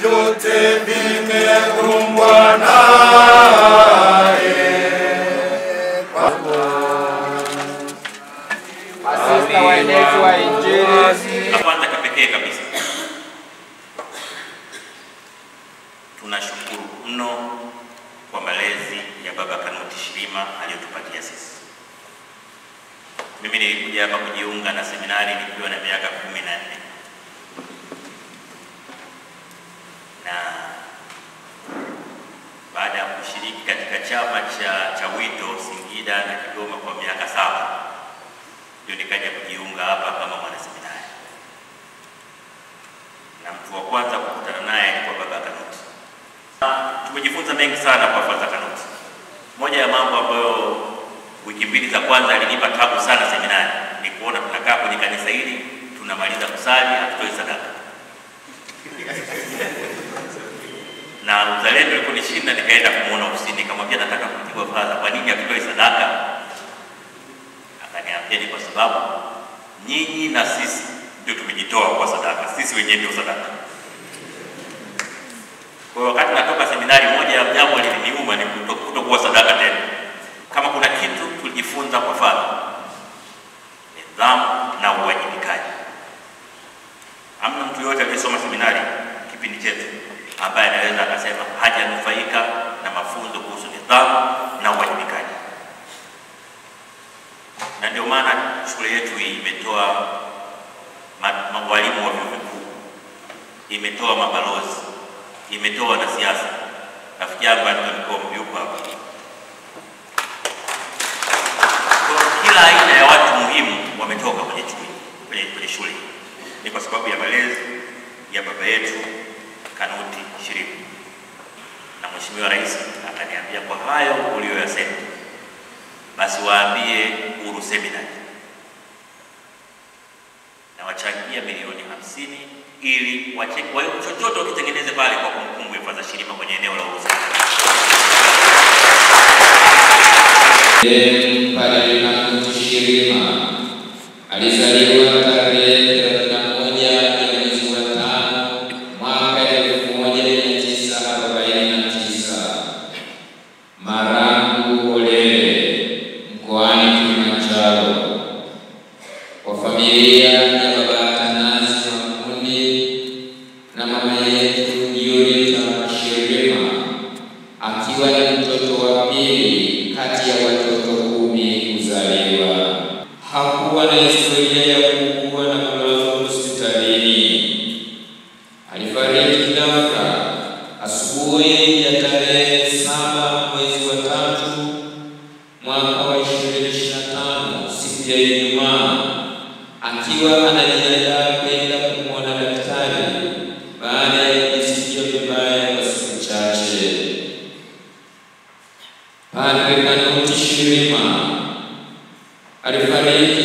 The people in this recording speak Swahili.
vyote vimeumbwa naye. Masista waenezi wa Injili. Kwanza kipekee kabisa, tunashukuru mno kwa malezi ya Baba Kanuti Shirima aliyotupatia sisi. Mimi nilikuja hapa kujiunga na seminari nikiwa na miaka 14. Na baada ya kushiriki katika chama cha wito Singida na Kigoma kwa miaka 7, ndio nikaja kujiunga hapa kama mwana seminari. Na mtu wa kwanza kukutana naye alikuwa Baba Kanuti. Tumejifunza mengi sana kwa Father Kanuti. Moja ya mambo ambayo wiki mbili za kwanza alinipa tabu sana seminari ni kuona tunakaa kwenye kanisa hili, tunamaliza kusali, hatutoi sadaka. Na uzalendo uliponishinda, nikaenda kumuona ofisini, nikamwambia nataka kumtibu Father, kwa nini hatutoi sadaka? Akaniambia ni kwa sababu nyinyi na sisi ndio tumejitoa kwa sadaka, sisi wenyewe ndio sadaka. Kwa wakati natoka seminari, moja ya jambo liliniuma ni kutokuwa sadaka tena. Kama kuna kitu tulijifunza kwa Father, nidhamu na uwajibikaji. Hamna mtu yote aliyesoma seminari kipindi chetu ambaye anaweza akasema hajanufaika na mafunzo kuhusu nidhamu na uwajibikaji. Na ndio maana shule yetu hii imetoa walimu wa vyuo vikuu, imetoa mabalozi, imetoa wanasiasa. Rafiki yangu Anton yuko hapa. Kila aina ya watu muhimu wametoka kwenye shule. Ni kwa sababu ya malezi ya baba yetu Kanuti Shirima. Na Mheshimiwa Rais akaniambia, kwa hayo uliyoyasema, basi waambie Uhuru Seminari na wachangia milioni 50 ili wacheke. Kwa hiyo chochote ukitengeneze pale kwa kumbukumbu ya Father Shirima kwenye eneo la Uhuru Seminari. Padre Kanuti Shirima alizaliwa tarehe 31 ya mwezi wa 5 mwaka 1949 Marangu Olele, mkoani Kilimanjaro, kwa familia ya Baba Athanasi Makundi na mama yetu Yulita Shirima, akiwa ni mtoto wa pili kati ya watoto 10 kuzaliwa. Hakuwa na historia ya kuugua na kulazwa hospitalini. Alifariki ghafla asubuhi ya tarehe 7 mwezi wa 3 mwaka wa 2025, siku ya Ijumaa, akiwa anajiandaa kwenda kumwona daktari baada ya kujisikia vibaya kwa siku chache. Padre Kanuti Shirima alifariki